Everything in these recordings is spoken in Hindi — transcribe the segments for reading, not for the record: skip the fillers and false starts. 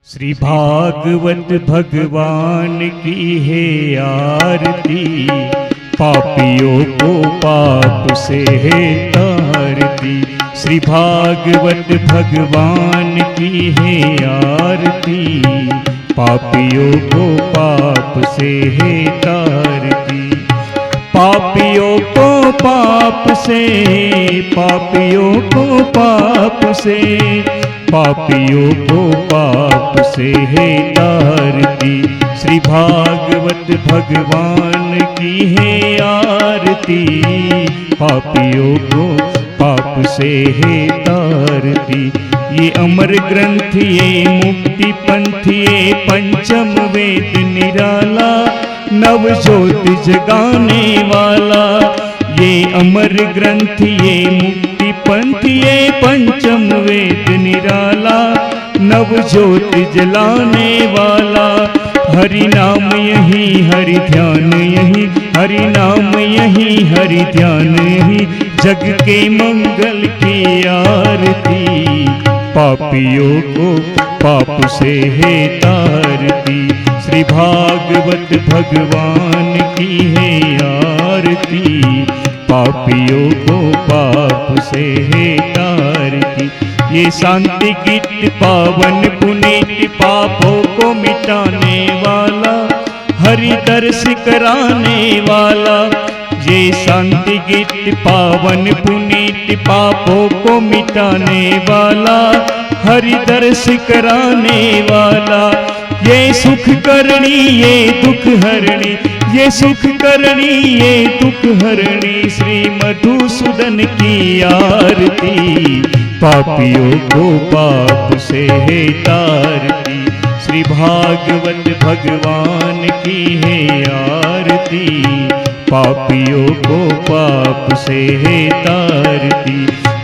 श्री भागवत भगवान की है आरती, पापियों को पाप से है तारती। श्री भागवत भगवान की है आरती, पापियों को पाप से है तारती। पापियों को पाप से, पापियों को पाप से, पापियों को पाप से है तारती। श्री भागवत भगवान की है आरती, पापियों को पाप से है तारती। ये अमर ग्रंथ ये मुक्ति पंथ ये पंचम वेद निराला, नव ज्योत जगाने वाला। ये अमर ग्रंथ ये मुक्ति पंथ ये पंचम वेद निराला, नव ज्योत जलाने वाला। हरि नाम यही हरि ध्यान यही, हरि नाम यही हरि ध्यान यही, जग के मंगल की आरती। पापियों को पाप से है तारती, श्री भागवत भगवान की है आरती। पापियों को पाप से है तारती। ये शांति गीत पावन पुनीत पापों को मिटाने वाला, हरि दर्श कराने वाला। ये शांति गीत पावन पुनीत पापों को मिटाने वाला, हरि दर्श कराने वाला। ये सुख करणी ये दुख हरणी, ये सुख करणी ये दुख हरणी, श्री मधुसूदन की आरती। पापियों को पाप से है तारती, श्री भागवत भगवान की है आरती। पापियों को पाप से है तारती।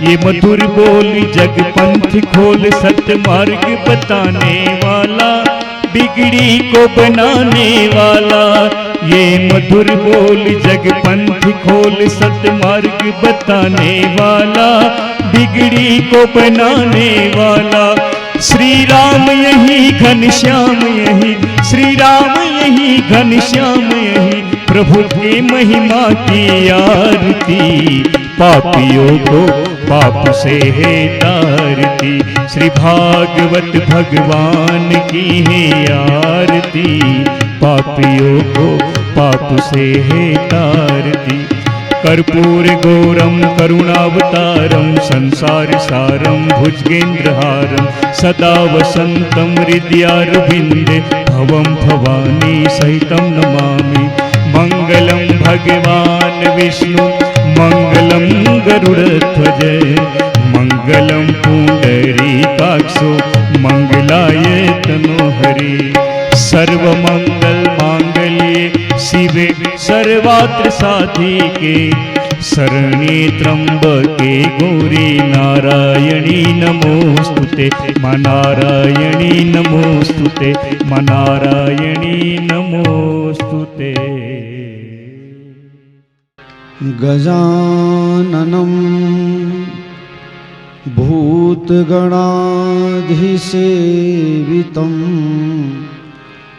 ये मधुर बोल जग पंथ खोल, सत्य मार्ग बताने वाला, बिगड़ी को बनाने वाला। ये मधुर बोल जग पंथ खोल, सत्य मार्ग बताने वाला, बिगड़ी को बनाने वाला। श्री राम यही घनश्याम यही, श्री राम यही घनश्याम यही, प्रभु की महिमा की आरती। पापियों को पाप से है तारती, श्री भागवत भगवान की है आरती। पापियों को पाप से है तारती। कर्पूर गौरम करुणावतारम, संसार सारम भुजगेन्द्रहारम, सदा वसंतम हृदयारविंदे, भवम भवानी सहितं नमामि। मंगलम भगवान विष्णु मंगलम गरुड़ध्वज, मंगलम पुंडरीकाक्षो मंगलाय तनोहरि। सर्वमंगल मांगल्ये शिवे सर्वात्र साधिके, शरण्ये त्र्यंबके गौरी नारायणी नमोस्तुते, मा नारायणी नमोस्तुते, मा नारायणी नमोस्तुते। गजाननं भूतगणाधिसेवितं,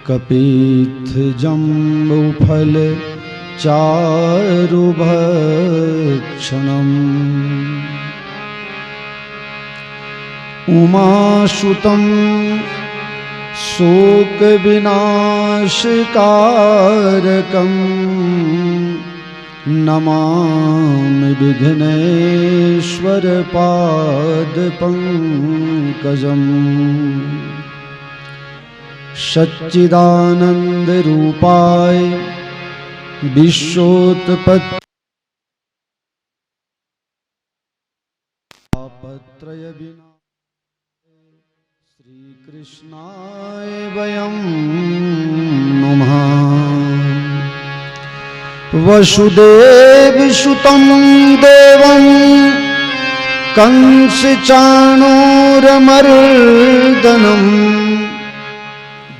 कपित्थजम्बुफल चारुभक्षणम्, उमासुतं शोकविनाशकारकम्, नमामि विघ्नेश्वर पादपङ्कजम्। सच्चिदानंद रूपाय विश्वोत्पत्त्रय विनाशाय, श्री कृष्णाय वयं नमः। वसुदेवसुतं देवं कंसचाणूरमर्दनम्,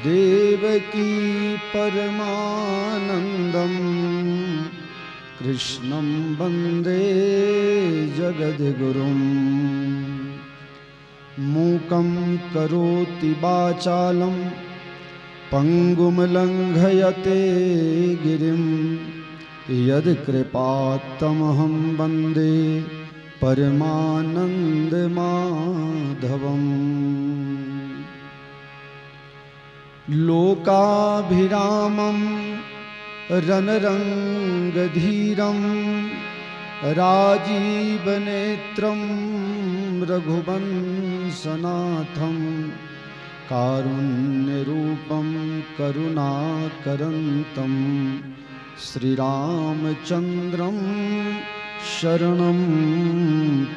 देवकी परमानंदं, कृष्णं वन्दे जगद्गुरुम्। मूकं करोति वाचालं पंगुं लंघयते गिरिं यत्कृपात्तमहं वन्दे परमानन्दमाधवम्। लोकाभिरामं रणरङ्गधीरं राजीवनेत्रं रघुवंशनाथं कारुण्यरूपं करुणाकरन्तं श्रीरामचन्द्रं शरणं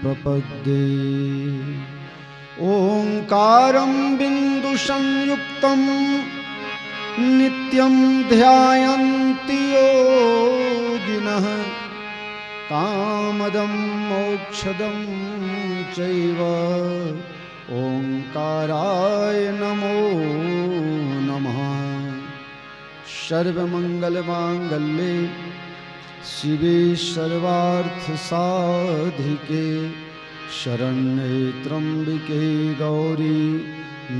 प्रपद्ये। ओंकारं बिन्दुसंयुक्तं नित्यं ध्यायन्ति योगिनः कामदं मोक्षदं चैव ओंकाराय नमो नमः। सर्वमंगलमांगल्ये शिवे सर्वार्थसाधिके शरण्ये त्र्यंबके गौरी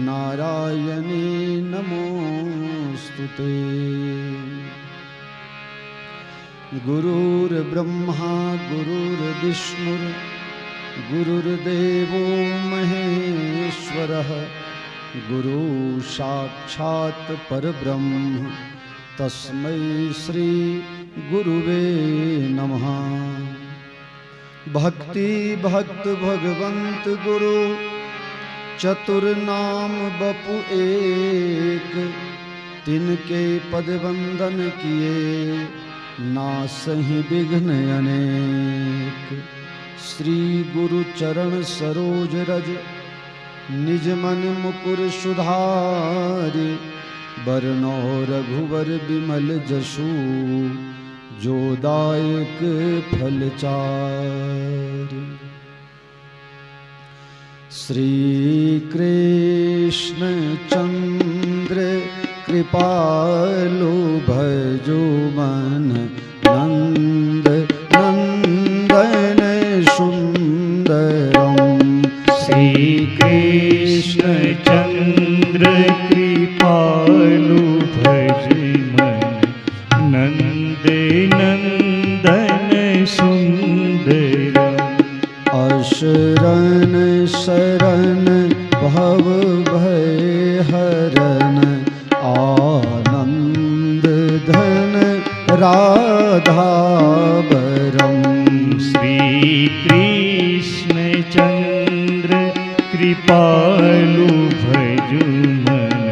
नारायणी नमोस्तुते। गुरुर्ब्रह्मा गुरुर्विष्णुर् गुरुर्देवो महेश्वरः गुरु साक्षात् परब्रह्म तस्मै श्री गुरुवे नमः। भक्ति भक्त भगवंत गुरु चतुर्नाम बपु एक, तिनके पद वंदन किए नासहि विघ्न अनेक। श्री गुरु चरण सरोज रज निज मन मुकुर सुधारि, बरनौ रघुवर बिमल जसु जो दायक फलचारि। श्री कृष्ण चंद्र कृपालु भजो मन नंद नंदन सुंदरम। श्री कृष्ण चंद्र कृपालु भज मन नंद नंदन सुंदरम। अशरण शरण भव भय हरन आनंद धन राधाबरम। श्री कृष्ण चंद्र कृपालु भजु मन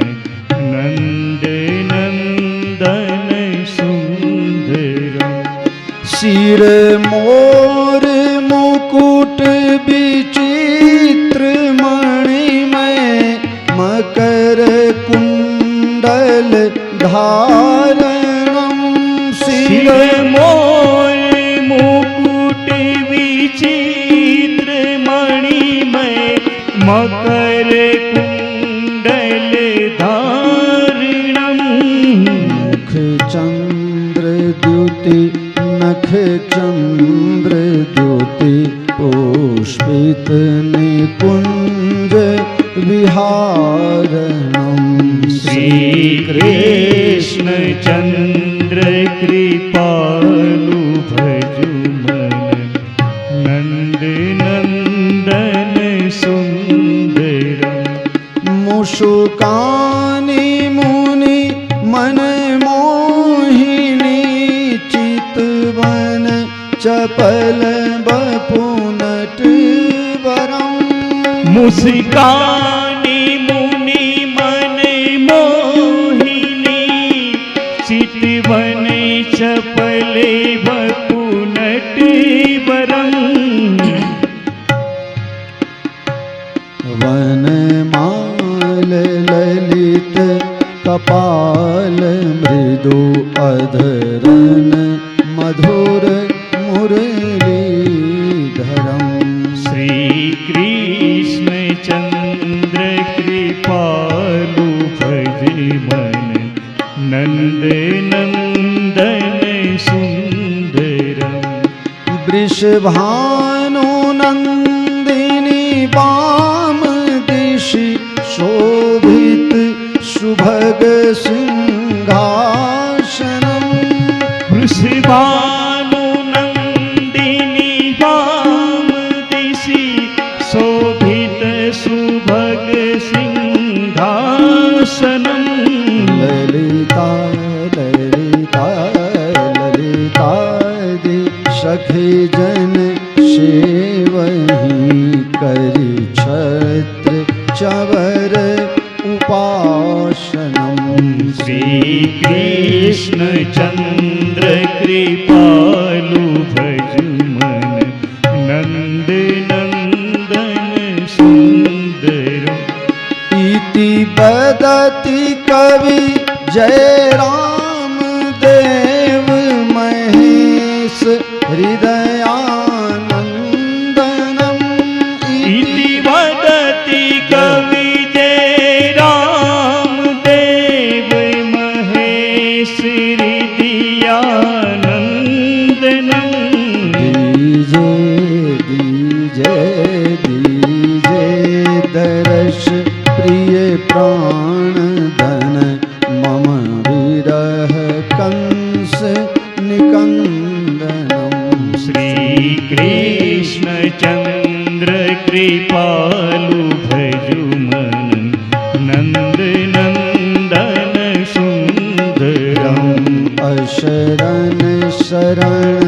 नंद नंदन सुंदरम। सिर मोर मुकुट विचित्र मणिमय मकर कुंडल धारणम। सिर मोर मुकुट विचित्र मणिमय मकर कुंडल धारणम। मुख चंद्र द्युति नख चंद्र द्युति पुष्पित निकुंज विहारणम। श्री कृष्ण चंद्र कृपालु भजु मन नंद नंदन सुंदरम। मुशुकानि मुनि मन मोहिनी चितवन चपल बपुनट वरम। मुस्कानी मुनि मन मोहिनी चितवन चपले बपुनट वरम। वनमाल ललित कपाल मृदु अधरन मधुर मुरलीधरम। श्री कृष्ण चंद्र कृपालु भज मन नंद नंदन सुंदरम। वृषभानु नंदिनी वाम दिशि शोभित सुभग सिंहासनम वृषभानुनन्दिनी वाम दिशि शोभित सुभग सिंहासनम ललिता ललिता ललितादि सखी जन सेवही करि छत्र चवर उपासनम श्री कृष्ण चंद्र कृपालु भज मन नंद नंदन सुंदर इति बदति कवि जय राम देव महेश हृदयानंदनम इति वदति कवि जय राम देव महेश हृदयानंदनम दीजे दीजे दीजे दर्श प्रिय प्राण धन मम विरह कंस निकंदनम श्री कृष्ण चंद्र कृपालु भजु मन नंद नंदन सुंदरम अशरण शरण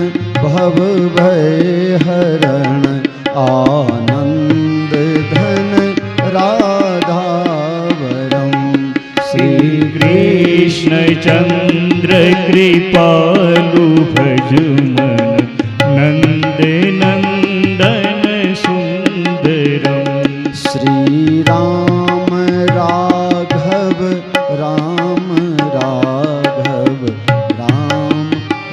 भव भय हरण आनंद धन राधावरम श्री कृष्ण चंद्र कृपालु भजु मन नंद नंदन सुंदरम श्री राम राघव राम राघव राम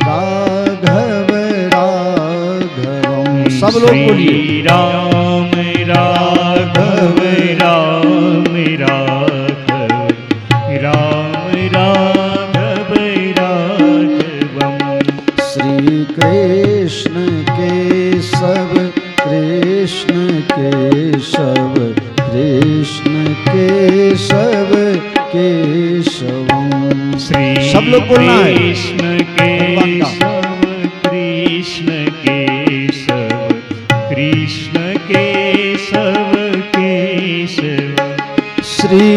राघव राघवम सब लोग बोलिए श्री राम राघव राम राघव राम राघव राघवम श्री कृष्ण केशव कृष्ण केशव कृष्ण केशव केशवम श्री सब लोग बोलना है कृष्ण केशव कृष्ण केशव कृष्ण केशव केशव श्री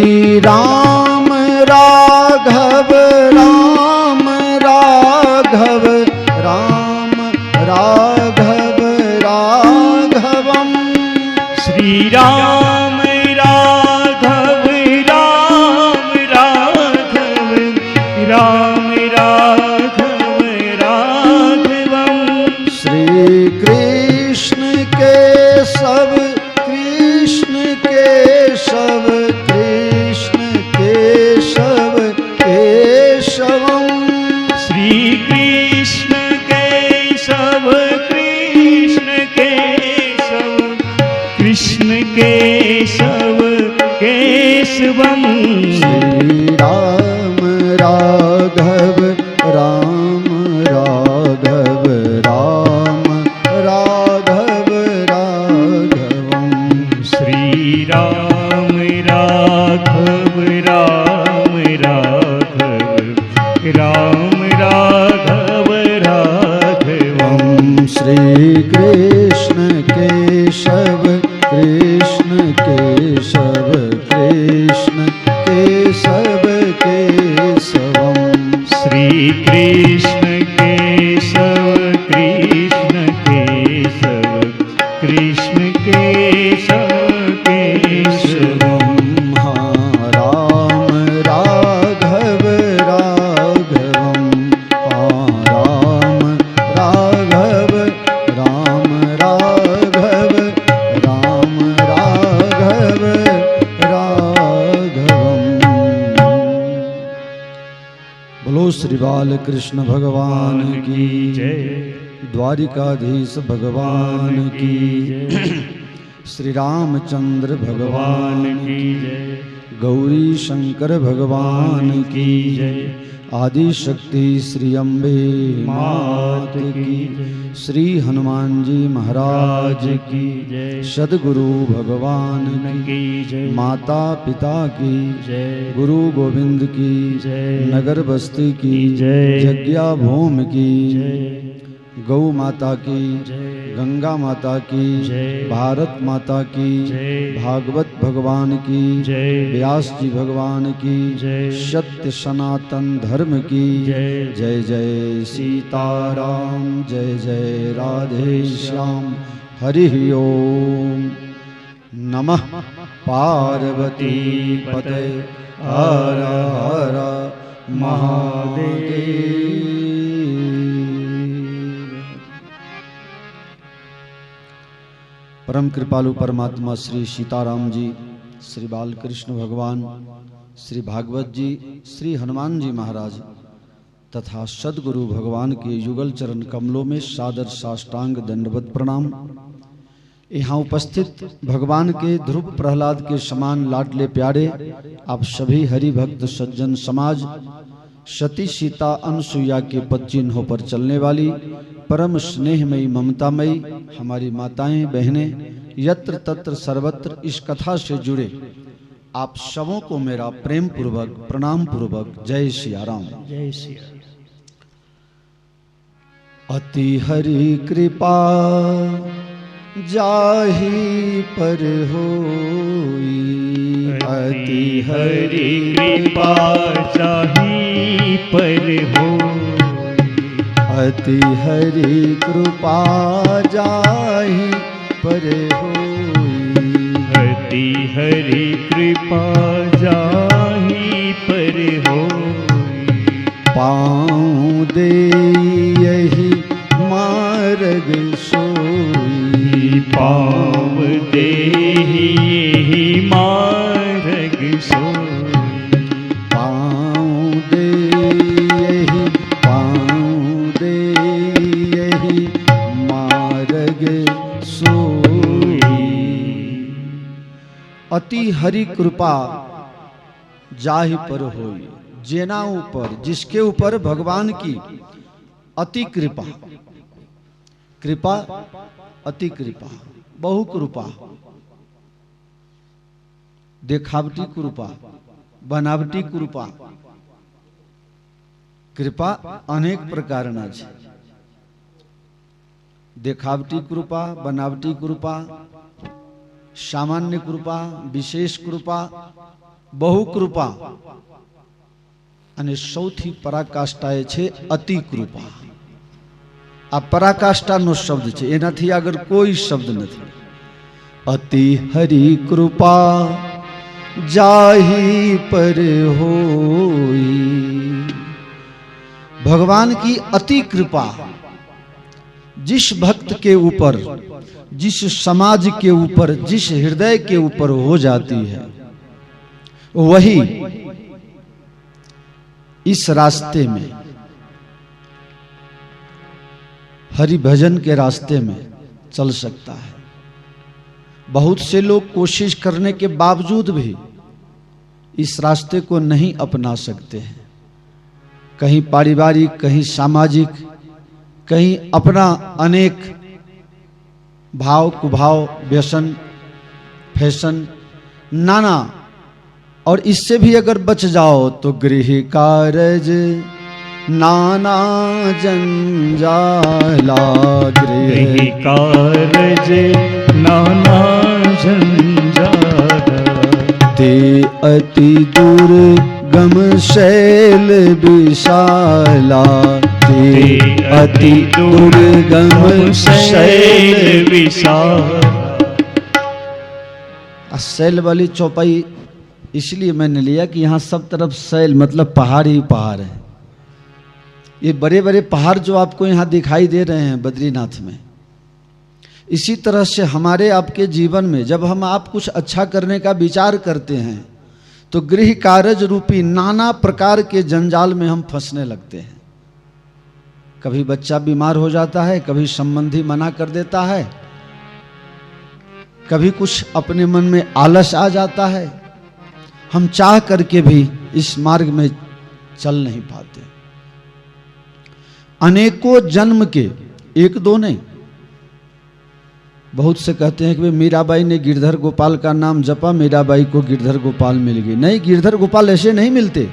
राम राघव राम राघव राम राघव राघवम श्री राम राघव राम राघव राम राघव राघवम श्री कृष्ण केशव कृष्ण केशव कृष्ण केशव केशवम श्री कृष्ण केशव कृष्ण केशव कृष्ण केशव केशवम श्री राम राघव राम राघव राम राघव राघवम श्री राम राघव राम राघव राम राघव राघवम श्री कृष्ण केशव कृष्ण केशव कृष्ण केशव केशवम श्री कृष्ण केशव कृष्ण केशव कृष्ण केशव केशवम राम राघव राघवम राम राघव राम राघव राम राघव राघवम। बोलो श्री बाल कृष्ण भगवान की जय द्वारिकाधीश भगवान की श्री रामचंद्र भगवान भगवान की की जय। गौरी शंकर भगवान की जय। आदि शक्ति श्री अम्बे मात की जय। श्री हनुमान जी महाराज की जय। सद्गुरु भगवान की जय। माता पिता की जय। गुरु गोविंद की जय। नगर बस्ती की जय। यज्ञा भूमि की जय। गौ माता की जय। गंगा माता की जय। भारत माता की जय। भागवत भगवान की जय। व्यास जी भगवान की जय। सत्य सनातन धर्म की जय। जय जय सीताराम, जय जय राधे श्याम। हरि ओम नमः पार्वती पते हर हर महादेव। परम कृपालु परमात्मा श्री सीताराम जी, श्री बालकृष्ण भगवान, श्री भागवत जी, श्री हनुमान जी महाराज तथा सद्गुरु भगवान के युगल चरण कमलों में सादर साष्टांग दंडवत प्रणाम। यहाँ उपस्थित भगवान के ध्रुव प्रहलाद के समान लाडले प्यारे आप सभी हरि भक्त सज्जन समाज, सती सीता अनसुईया के पद चिन्हों पर चलने वाली परम स्नेहमयी ममतामयी हमारी माताएं बहनें, यत्र तत्र सर्वत्र इस कथा से जुड़े आप सबों को मेरा प्रेम पूर्वक प्रणाम पूर्वक जय सिया राम। जय सिया। अति हरि कृपा जाहि पर होई। अति हरि कृपा जाहि पर होई। अति हरि कृपा जाहि पर होई। अति हरि कृपा जाहि पर होई। पाँव दे यही मार्ग सोई। पाँव देहि यही मार्ग सोई। पाँव दे यही, पाँव दे यही मार्ग सोई। अति हरि कृपा जाहि पर होई। जेना ऊपर, जिसके ऊपर भगवान की अति कृपा, कृपा अति कृपा, बहु कृपा, देखावटी कृपा, बनावटी कृपा, कृपा अनेक प्रकार ना छे। देखावटी कृपा, बनावटी कृपा, सामान्य कृपा, विशेष कृपा, बहु कृपा અને સૌથી પરાકાષ્ઠા એ છે અતિ કૃપા। આ પરાકાષ્ઠાનો શબ્દ છે, એનાથી આગળ કોઈ શબ્દ નથી। અતિ હરિ કૃપા જાहि पर होई। भगवान की अति कृपा जिस भक्त के ऊपर, जिस समाज के ऊपर, जिस हृदय के ऊपर हो जाती है, वही इस रास्ते में, हरि भजन के रास्ते में चल सकता है। बहुत से लोग कोशिश करने के बावजूद भी इस रास्ते को नहीं अपना सकते हैं। कहीं पारिवारिक, कहीं सामाजिक, कहीं अपना अनेक भाव कुभाव, व्यसन, फैशन, नाना, और इससे भी अगर बच जाओ तो गृह कारज नाना जंजाला। गृह कारज नाना जंजाला। ते अति दुर्गम शैल विशाला। ते अति दुर्गम शैल विशाला। शैल वाली चौपाई इसलिए मैंने लिया कि यहाँ सब तरफ शैल मतलब पहाड़ ही पहाड़ है। ये बड़े बड़े पहाड़ जो आपको यहाँ दिखाई दे रहे हैं बद्रीनाथ में, इसी तरह से हमारे आपके जीवन में जब हम आप कुछ अच्छा करने का विचार करते हैं तो गृह कारज रूपी नाना प्रकार के जंजाल में हम फंसने लगते हैं। कभी बच्चा बीमार हो जाता है, कभी संबंधी मना कर देता है, कभी कुछ अपने मन में आलस आ जाता है, हम चाह करके भी इस मार्ग में चल नहीं पाते। अनेकों जन्म के, एक दो नहीं। बहुत से कहते हैं कि मीराबाई ने गिरधर गोपाल का नाम जपा, मीराबाई को गिरधर गोपाल मिल गए। नहीं, गिरधर गोपाल ऐसे नहीं मिलते।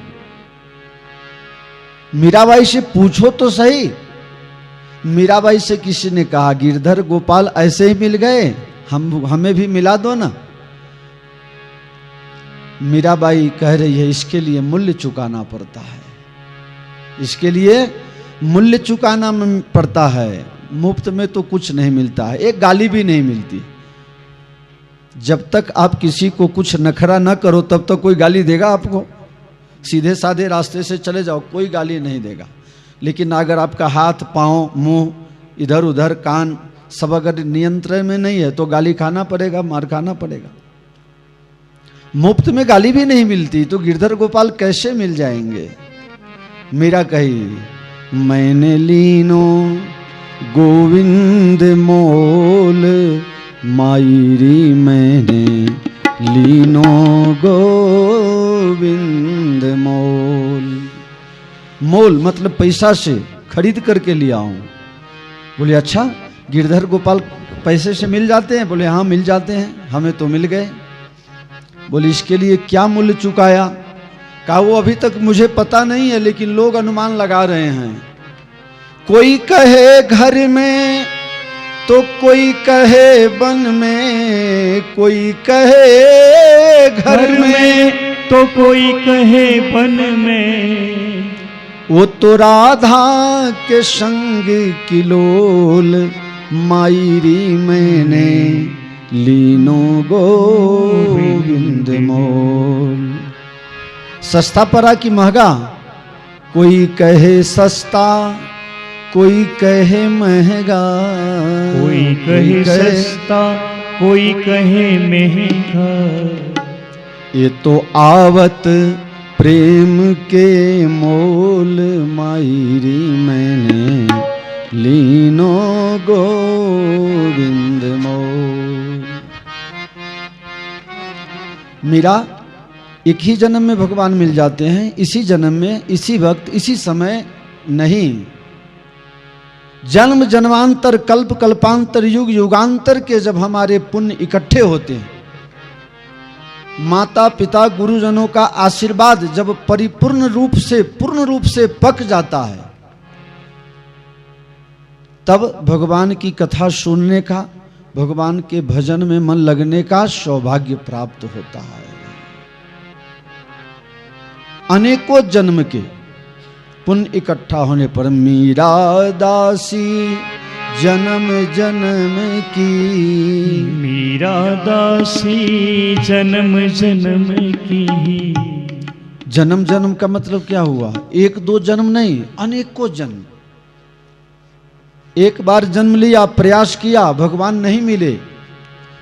मीराबाई से पूछो तो सही। मीराबाई से किसी ने कहा गिरधर गोपाल ऐसे ही मिल गए, हमें भी मिला दो ना। मीराबाई कह रही है इसके लिए मूल्य चुकाना पड़ता है, इसके लिए मूल्य चुकाना पड़ता है। मुफ्त में तो कुछ नहीं मिलता है, एक गाली भी नहीं मिलती। जब तक आप किसी को कुछ नखरा न करो तब तक कोई गाली देगा आपको? सीधे साधे रास्ते से चले जाओ, कोई गाली नहीं देगा। लेकिन अगर आपका हाथ, पांव, मुंह, इधर उधर, कान सब अगर नियंत्रण में नहीं है तो गाली खाना पड़ेगा, मार खाना पड़ेगा। मुफ्त में गाली भी नहीं मिलती तो गिरधर गोपाल कैसे मिल जाएंगे? मीरा कही मैंने लीनो गोविंद मोल, मायरी मैंने लीनो गोविंद मोल। मोल मतलब पैसा से खरीद करके लिया हूं। बोले अच्छा, गिरधर गोपाल पैसे से मिल जाते हैं? बोले हाँ मिल जाते हैं, हमें तो मिल गए। बोले इसके लिए क्या मूल्य चुकाया? कहा वो अभी तक मुझे पता नहीं है, लेकिन लोग अनुमान लगा रहे हैं। कोई कहे घर में तो कोई कहे वन में, कोई कहे घर में तो कोई कहे वन में। वो तो राधा के संग किलोल, मायरी मैंने लीनो गोविंद मोल। सस्ता पड़ा कि महंगा? कोई कहे सस्ता, कोई कहे महंगा। कोई कहे सस्ता, कोई कहे महंगा। ये तो आवत प्रेम के मोल, मायरी मैंने लीनो गोविंद मोल। मीरा एक ही जन्म में भगवान मिल जाते हैं, इसी जन्म में, इसी वक्त, इसी समय नहीं। जन्म जन्मांतर, कल्प कल्पांतर, युग युगांतर के जब हमारे पुण्य इकट्ठे होते हैं, माता पिता गुरुजनों का आशीर्वाद जब परिपूर्ण रूप से, पूर्ण रूप से पक जाता है, तब भगवान की कथा सुनने का, भगवान के भजन में मन लगने का सौभाग्य प्राप्त होता है। अनेकों जन्म के पुण्य इकट्ठा होने पर मीरा दासी जन्म जन्म की, मीरा दासी जन्म जन्म की। जन्म जन्म का मतलब क्या हुआ? एक दो जन्म नहीं, अनेकों जन्म। एक बार जन्म लिया, प्रयास किया, भगवान नहीं मिले,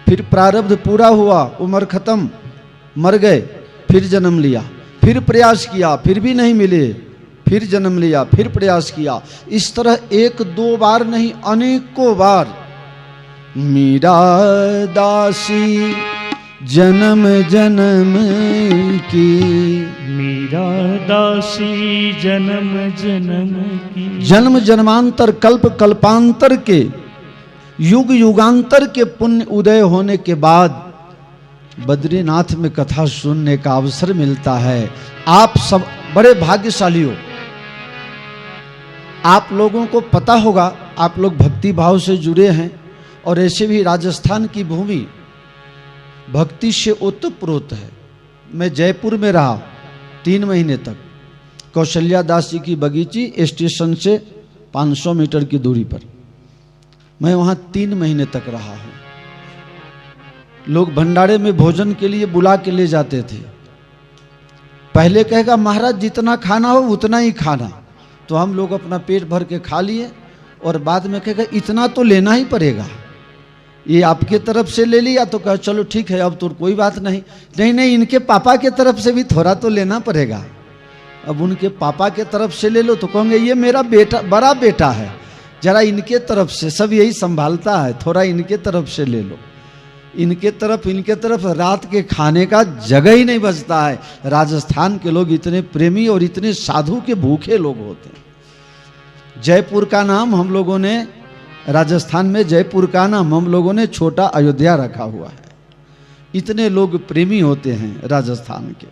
फिर प्रारब्ध पूरा हुआ, उम्र खत्म, मर गए, फिर जन्म लिया, फिर प्रयास किया, फिर भी नहीं मिले, फिर जन्म लिया, फिर प्रयास किया। इस तरह एक दो बार नहीं, अनेकों बार। मीरा दासी जन्म जन्म की, मीरा दासी जन्म जन्म की। जन्म जन्मांतर, कल्प कल्पांतर के, युग युगांतर के पुण्य उदय होने के बाद बद्रीनाथ में कथा सुनने का अवसर मिलता है। आप सब बड़े भाग्यशाली हो। आप लोगों को पता होगा, आप लोग भक्ति भाव से जुड़े हैं, और ऐसे भी राजस्थान की भूमि भक्ति से ओतप्रोत है। मैं जयपुर में रहा 3 महीने तक, कौशल्या दास जी की बगीची स्टेशन से 500 मीटर की दूरी पर। मैं वहाँ 3 महीने तक रहा हूँ। लोग भंडारे में भोजन के लिए बुला के ले जाते थे। पहले कहेगा महाराज जितना खाना हो उतना ही खाना, तो हम लोग अपना पेट भर के खा लिए, और बाद में कहेगा इतना तो लेना ही पड़ेगा, ये आपके तरफ से ले लिया, तो कहा चलो ठीक है अब तो कोई बात नहीं। नहीं नहीं, इनके पापा के तरफ से भी थोड़ा तो लेना पड़ेगा। अब उनके पापा के तरफ से ले लो तो कहोगे ये मेरा बेटा, बड़ा बेटा है, जरा इनके तरफ से, सब यही संभालता है, थोड़ा इनके तरफ से ले लो। इनके तरफ रात के खाने का जगह ही नहीं बचता है। राजस्थान के लोग इतने प्रेमी और इतने साधु के भूखे लोग होते हैं। जयपुर का नाम हम लोगों ने, राजस्थान में जयपुर का नाम हम लोगों ने छोटा अयोध्या रखा हुआ है। इतने लोग प्रेमी होते हैं राजस्थान के।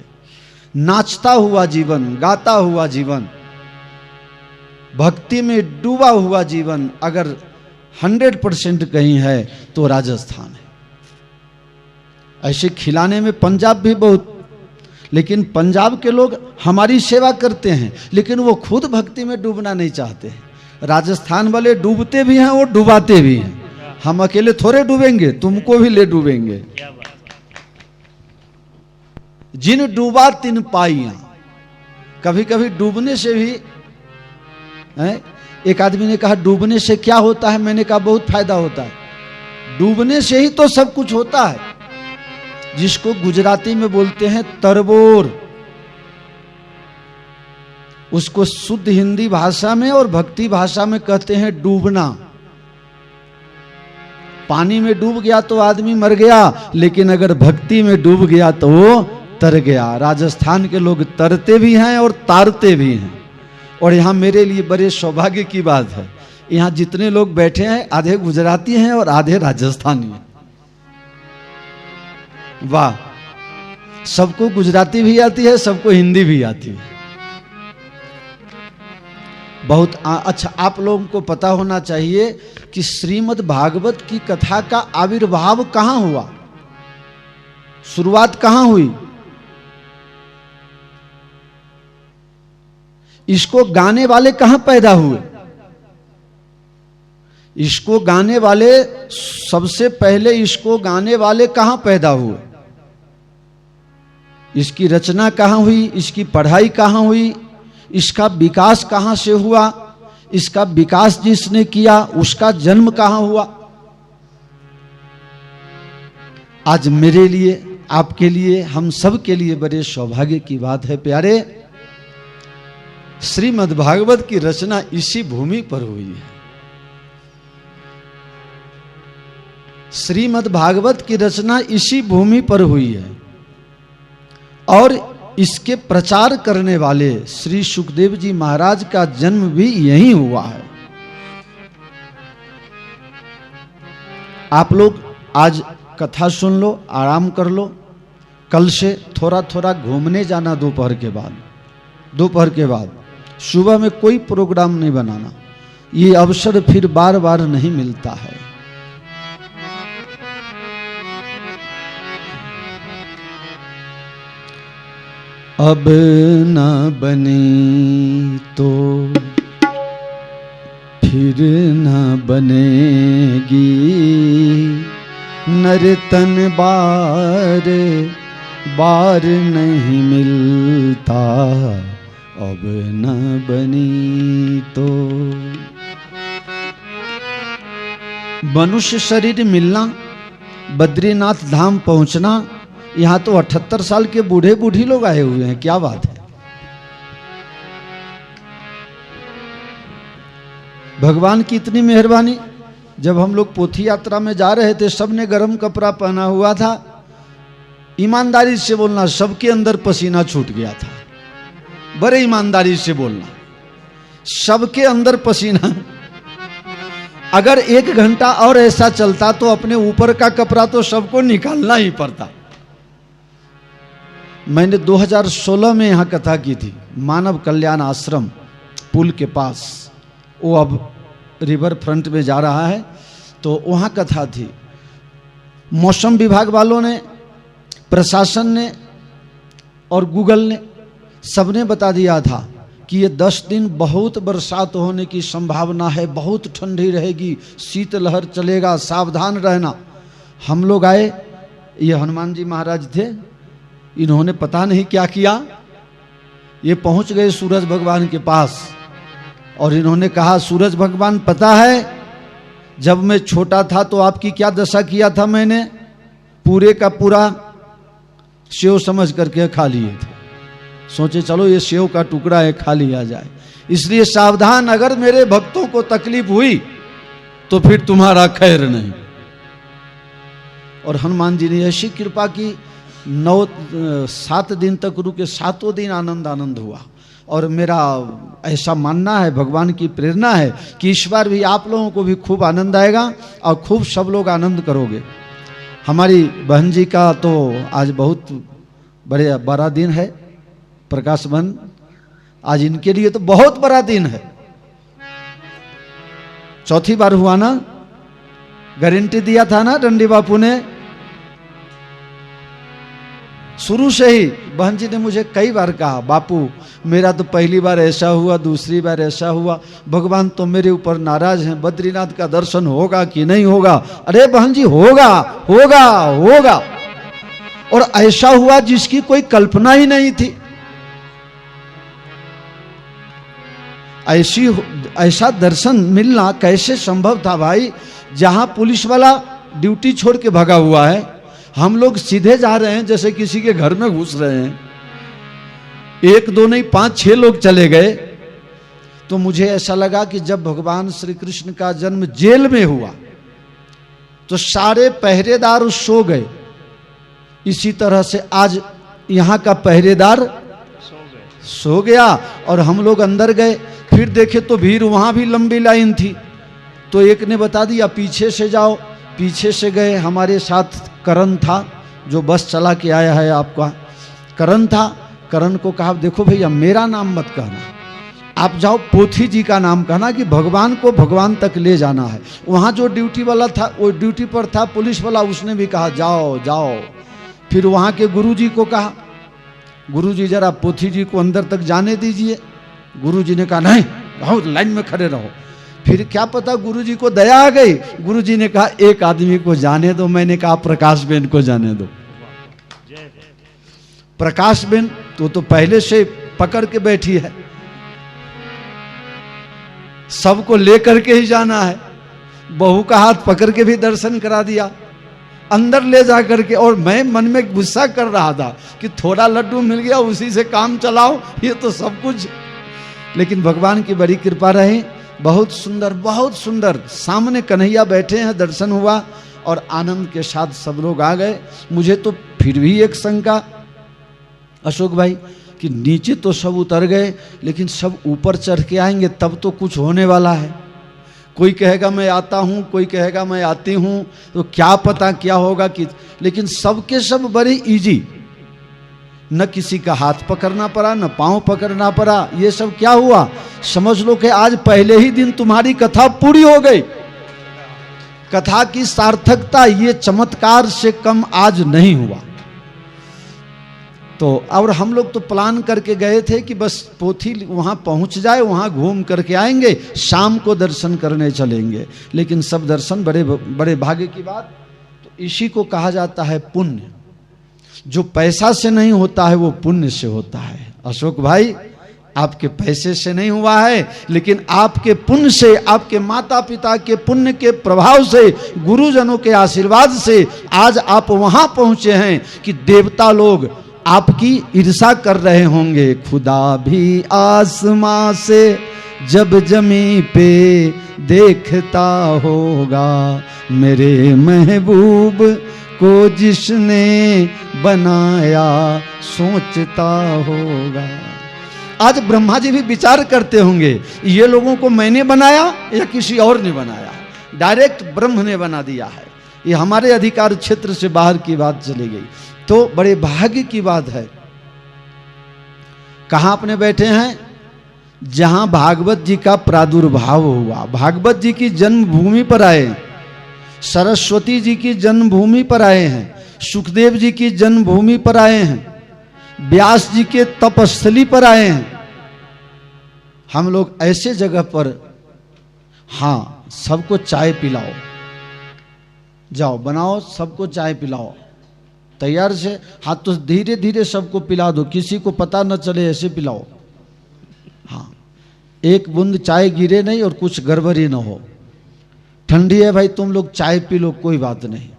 नाचता हुआ जीवन, गाता हुआ जीवन, भक्ति में डूबा हुआ जीवन अगर 100% कहीं है तो राजस्थान है। ऐसे खिलाने में पंजाब भी बहुत, लेकिन पंजाब के लोग हमारी सेवा करते हैं लेकिन वो खुद भक्ति में डूबना नहीं चाहते हैं। राजस्थान वाले डूबते भी हैं और डुबाते भी हैं। हम अकेले थोड़े डूबेंगे, तुमको भी ले डूबेंगे। जिन डूबा तिन पाइया। कभी कभी डूबने से भी है? एक आदमी ने कहा डूबने से क्या होता है? मैंने कहा बहुत फायदा होता है। डूबने से ही तो सब कुछ होता है, जिसको गुजराती में बोलते हैं तरबोर। उसको शुद्ध हिंदी भाषा में और भक्ति भाषा में कहते हैं डूबना। पानी में डूब गया तो आदमी मर गया, लेकिन अगर भक्ति में डूब गया तो वो तर गया। राजस्थान के लोग तरते भी हैं और तारते भी हैं। और यहाँ मेरे लिए बड़े सौभाग्य की बात है, यहाँ जितने लोग बैठे हैं आधे गुजराती हैं और आधे राजस्थानी हैं। वाह, सबको गुजराती भी आती है, सबको हिंदी भी आती है। बहुत अच्छा। आप लोगों को पता होना चाहिए कि श्रीमद् भागवत की कथा का आविर्भाव कहां हुआ, शुरुआत कहां हुई। इसको गाने वाले कहां पैदा हुए। इसको गाने वाले, सबसे पहले इसको गाने वाले कहां पैदा हुए, इसकी रचना कहां हुई, इसकी पढ़ाई कहां हुई, इसका विकास कहां से हुआ, इसका विकास जिसने किया उसका जन्म कहां हुआ। आज मेरे लिए, आपके लिए, हम सब के लिए बड़े सौभाग्य की बात है प्यारे, श्रीमद् भागवत की रचना इसी भूमि पर हुई है। श्रीमद् भागवत की रचना इसी भूमि पर हुई है और इसके प्रचार करने वाले श्री सुखदेव जी महाराज का जन्म भी यहीं हुआ है। आप लोग आज कथा सुन लो, आराम कर लो। कल से थोड़ा थोड़ा घूमने जाना दोपहर के बाद। दोपहर के बाद सुबह में कोई प्रोग्राम नहीं बनाना, ये अवसर फिर बार बार नहीं मिलता है। अब न बनी तो फिर न बनेगी, नर्तन बार बार नहीं मिलता, अब न बनी तो। मनुष्य शरीर मिलना, बद्रीनाथ धाम पहुंचना, यहां तो 78 साल के बूढ़े बूढ़ी लोग आए हुए हैं। क्या बात है। भगवान की इतनी मेहरबानी। जब हम लोग पोथी यात्रा में जा रहे थे, सबने गर्म कपड़ा पहना हुआ था। ईमानदारी से बोलना, सबके अंदर पसीना छूट गया था। बड़े ईमानदारी से बोलना, सबके अंदर पसीना। अगर 1 घंटा और ऐसा चलता तो अपने ऊपर का कपड़ा तो सबको निकालना ही पड़ता। मैंने 2016 में यहाँ कथा की थी, मानव कल्याण आश्रम पुल के पास। वो अब रिवर फ्रंट में जा रहा है, तो वहाँ कथा थी। मौसम विभाग वालों ने, प्रशासन ने और गूगल ने, सबने बता दिया था कि ये 10 दिन बहुत बरसात होने की संभावना है, बहुत ठंडी रहेगी, शीतलहर चलेगा, सावधान रहना। हम लोग आए, ये हनुमान जी महाराज थे, इन्होंने पता नहीं क्या किया, ये पहुंच गए सूरज भगवान के पास और इन्होंने कहा, सूरज भगवान पता है जब मैं छोटा था तो आपकी क्या दशा किया था मैंने? पूरे का पूरा सेव समझ करके खा लिए थे। सोचे चलो ये सेव का टुकड़ा है, खा लिया जाए। इसलिए सावधान, अगर मेरे भक्तों को तकलीफ हुई तो फिर तुम्हारा खैर नहीं। और हनुमान जी ने ऐसी कृपा की 7 दिन तक रुके, 7 दिन आनंद आनंद हुआ। और मेरा ऐसा मानना है, भगवान की प्रेरणा है कि इस बार भी आप लोगों को भी खूब आनंद आएगा और खूब सब लोग आनंद करोगे। हमारी बहन जी का तो आज बहुत बड़ा दिन है, प्रकाश बहन, आज इनके लिए तो बहुत बड़ा दिन है। चौथी बार हुआ ना, गारंटी दिया था ना डंडी बापू ने। शुरू से ही बहन जी ने मुझे कई बार कहा, बापू मेरा तो पहली बार ऐसा हुआ, दूसरी बार ऐसा हुआ, भगवान तो मेरे ऊपर नाराज हैं, बद्रीनाथ का दर्शन होगा कि नहीं होगा। अरे बहन जी होगा होगा होगा, और ऐसा हुआ जिसकी कोई कल्पना ही नहीं थी। ऐसा दर्शन मिलना कैसे संभव था भाई? जहां पुलिस वाला ड्यूटी छोड़ के भगा हुआ है, हम लोग सीधे जा रहे हैं जैसे किसी के घर में घुस रहे हैं। 1 2 नहीं 5 6 लोग चले गए। तो मुझे ऐसा लगा कि जब भगवान श्री कृष्ण का जन्म जेल में हुआ तो सारे पहरेदार सो गए, इसी तरह से आज यहाँ का पहरेदार सो गया और हम लोग अंदर गए। फिर देखे तो भीड़, वहां भी लंबी लाइन थी। तो एक ने बता दिया पीछे से जाओ, पीछे से गए। हमारे साथ करण था, जो बस चला के आया है आपका, करण था। करण को कहा देखो भैया मेरा नाम मत कहना, आप जाओ पोथी जी का नाम कहना कि भगवान को भगवान तक ले जाना है। वहाँ जो ड्यूटी वाला था, वो ड्यूटी पर था पुलिस वाला, उसने भी कहा जाओ जाओ। फिर वहाँ के गुरुजी को कहा, गुरुजी जरा पोथी जी को अंदर तक जाने दीजिए। गुरुजी ने कहा नहीं, बहुत लाइन में खड़े रहो। फिर क्या पता गुरुजी को दया आ गई, गुरुजी ने कहा एक आदमी को जाने दो। मैंने कहा प्रकाश बेन को जाने दो। प्रकाश बेन तो पहले से पकड़ के बैठी है, सबको लेकर के ही जाना है। बहू का हाथ पकड़ के भी दर्शन करा दिया, अंदर ले जा करके। और मैं मन में गुस्सा कर रहा था कि थोड़ा लड्डू मिल गया उसी से काम चलाओ, ये तो सब कुछ। लेकिन भगवान की बड़ी कृपा रही, बहुत सुंदर बहुत सुंदर। सामने कन्हैया बैठे हैं, दर्शन हुआ और आनंद के साथ सब लोग आ गए। मुझे तो फिर भी एक शंका अशोक भाई कि नीचे तो सब उतर गए, लेकिन सब ऊपर चढ़ के आएंगे तब तो कुछ होने वाला है। कोई कहेगा मैं आता हूँ, कोई कहेगा मैं आती हूँ, तो क्या पता क्या होगा कि। लेकिन सबके सब बड़े इजी, न किसी का हाथ पकड़ना पड़ा, न पांव पकड़ना पड़ा। ये सब क्या हुआ? समझ लो कि आज पहले ही दिन तुम्हारी कथा पूरी हो गई। कथा की सार्थकता ये चमत्कार से कम आज नहीं हुआ। तो और हम लोग तो प्लान करके गए थे कि बस पोथी वहाँ पहुँच जाए, वहाँ घूम करके आएंगे, शाम को दर्शन करने चलेंगे। लेकिन सब दर्शन बड़े बड़े भाग्य की बात। तो इसी को कहा जाता है पुण्य। जो पैसा से नहीं होता है वो पुण्य से होता है। अशोक भाई आपके पैसे से नहीं हुआ है, लेकिन आपके पुण्य से, आपके माता पिता के पुण्य के प्रभाव से, गुरुजनों के आशीर्वाद से आज आप वहाँ पहुँचे हैं कि देवता लोग आपकी ईर्षा कर रहे होंगे। खुदा भी आसमां से जब जमी पे देखता होगा, मेरे महबूब को जिसने बनाया सोचता होगा। आज ब्रह्मा जी भी विचार करते होंगे ये लोगों को मैंने बनाया या किसी और ने बनाया। डायरेक्ट ब्रह्म ने बना दिया है, ये हमारे अधिकार क्षेत्र से बाहर की बात चली गई। तो बड़े भाग्य की बात है। कहाँ अपने बैठे हैं? जहां भागवत जी का प्रादुर्भाव हुआ, भागवत जी की जन्मभूमि पर आए, सरस्वती जी की जन्मभूमि पर आए हैं, सुखदेव जी की जन्मभूमि पर आए हैं, व्यास जी के तपस्थली पर आए हैं। हम लोग ऐसे जगह पर, हाँ सबको चाय पिलाओ, जाओ बनाओ सबको चाय पिलाओ तैयार से। हाथ तो धीरे धीरे सबको पिला दो, किसी को पता न चले, ऐसे पिलाओ। हाँ एक बूंद चाय गिरे नहीं और कुछ गड़बड़ी न हो। ठंडी है भाई, तुम लोग चाय पी लो, कोई बात नहीं।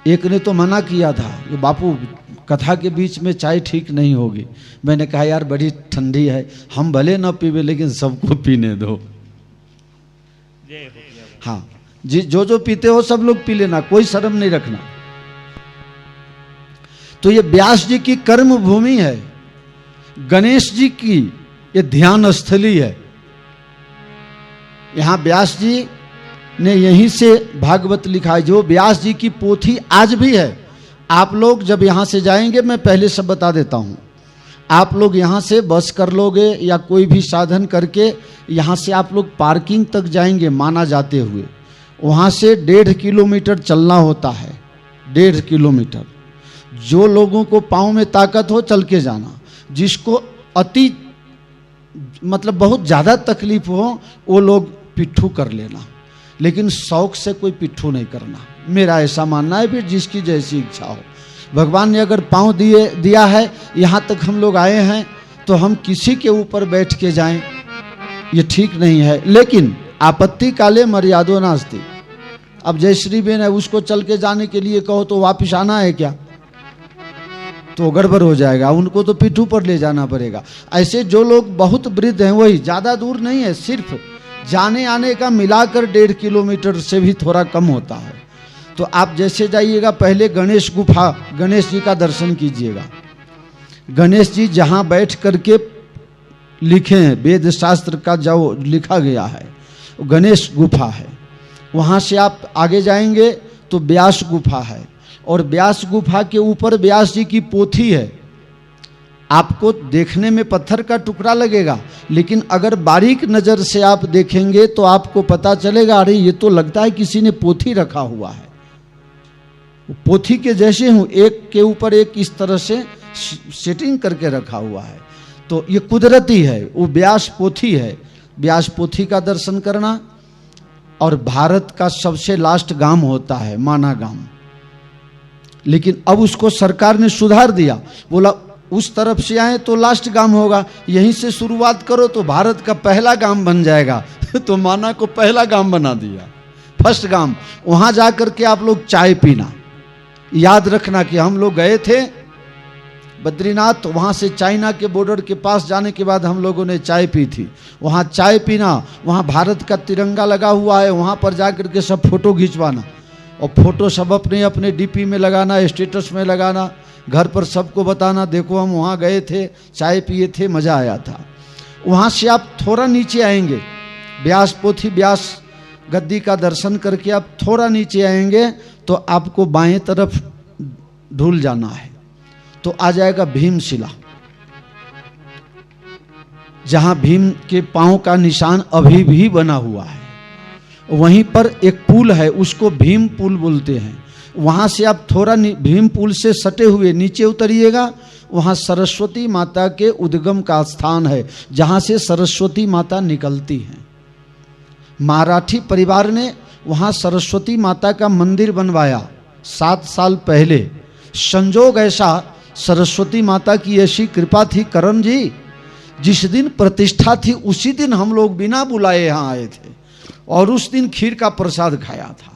एक ने तो मना किया था कि बापू कथा के बीच में चाय ठीक नहीं होगी। मैंने कहा यार बड़ी ठंडी है, हम भले न पीवे लेकिन सबको पीने दो। हाँ जो पीते हो सब लोग पी लेना, कोई शर्म नहीं रखना। तो ये व्यास जी की कर्म भूमि है, गणेश जी की ये ध्यान स्थली है। यहां व्यास जी ने यहीं से भागवत लिखा है, जो व्यास जी की पोथी आज भी है। आप लोग जब यहां से जाएंगे, मैं पहले सब बता देता हूं, आप लोग यहां से बस कर लोगे या कोई भी साधन करके यहां से आप लोग पार्किंग तक जाएंगे माना जाते हुए। वहां से 1.5 किलोमीटर चलना होता है, 1.5 किलोमीटर। जो लोगों को पाँव में ताकत हो चल के जाना, जिसको अति मतलब बहुत ज़्यादा तकलीफ हो वो लोग पिट्ठू कर लेना, लेकिन शौक से कोई पिट्ठू नहीं करना, मेरा ऐसा मानना है। फिर जिसकी जैसी इच्छा हो, भगवान ने अगर पाँव दिया है, यहाँ तक हम लोग आए हैं तो हम किसी के ऊपर बैठ के जाएं, ये ठीक नहीं है। लेकिन आपत्ति काले मर्यादो नास्ति। अब जयश्री बेन है, उसको चल के जाने के लिए कहो तो वापिस आना है क्या, तो गड़बड़ हो जाएगा, उनको तो पिट्ठू पर ले जाना पड़ेगा। ऐसे जो लोग बहुत वृद्ध हैं, वही ज़्यादा दूर नहीं है, सिर्फ जाने आने का मिलाकर 1.5 किलोमीटर से भी थोड़ा कम होता है। तो आप जैसे जाइएगा, पहले गणेश गुफा, गणेश जी का दर्शन कीजिएगा। गणेश जी जहाँ बैठ करके लिखे हैं, वेद शास्त्र का जो लिखा गया है, गणेश गुफा है। वहाँ से आप आगे जाएंगे तो व्यास गुफा है, और व्यास गुफा के ऊपर व्यास जी की पोथी है। आपको देखने में पत्थर का टुकड़ा लगेगा, लेकिन अगर बारीक नज़र से आप देखेंगे तो आपको पता चलेगा, अरे ये तो लगता है किसी ने पोथी रखा हुआ है। पोथी के जैसे हूँ, एक के ऊपर एक इस तरह से सेटिंग करके रखा हुआ है। तो ये कुदरती है, वो व्यास पोथी है। व्यास पोथी का दर्शन करना, और भारत का सबसे लास्ट गांव होता है माना गांव, लेकिन अब उसको सरकार ने सुधार दिया, बोला उस तरफ से आए तो लास्ट गांव होगा, यहीं से शुरुआत करो तो भारत का पहला गांव बन जाएगा। तो माना को पहला गांव बना दिया, फर्स्ट गांव। वहां जाकर के आप लोग चाय पीना। याद रखना कि हम लोग गए थे बद्रीनाथ, वहाँ से चाइना के बॉर्डर के पास जाने के बाद हम लोगों ने चाय पी थी। वहाँ चाय पीना, वहाँ भारत का तिरंगा लगा हुआ है, वहाँ पर जा कर के सब फोटो खिंचवाना, और फोटो सब अपने अपने डीपी में लगाना, स्टेटस में लगाना, घर पर सबको बताना, देखो हम वहाँ गए थे, चाय पिए थे, मज़ा आया था। वहाँ से आप थोड़ा नीचे आएंगे, व्यास पोथी व्यास गद्दी का दर्शन करके आप थोड़ा नीचे आएंगे तो आपको बाएं तरफ ढूल जाना है, तो आ जाएगा भीमशिला, जहां भीम के पांव का निशान अभी भी बना हुआ है। वहीं पर एक पुल है, उसको भीम पुल बोलते हैं। वहां से आप थोड़ा भीम पुल से सटे हुए नीचे उतरिएगा, वहां सरस्वती माता के उद्गम का स्थान है, जहां से सरस्वती माता निकलती हैं। मराठी परिवार ने वहां सरस्वती माता का मंदिर बनवाया 7 साल पहले। संजोग ऐसा, सरस्वती माता की ऐसी कृपा थी करम जी, जिस दिन प्रतिष्ठा थी उसी दिन हम लोग बिना बुलाए यहाँ आए थे, और उस दिन खीर का प्रसाद खाया था।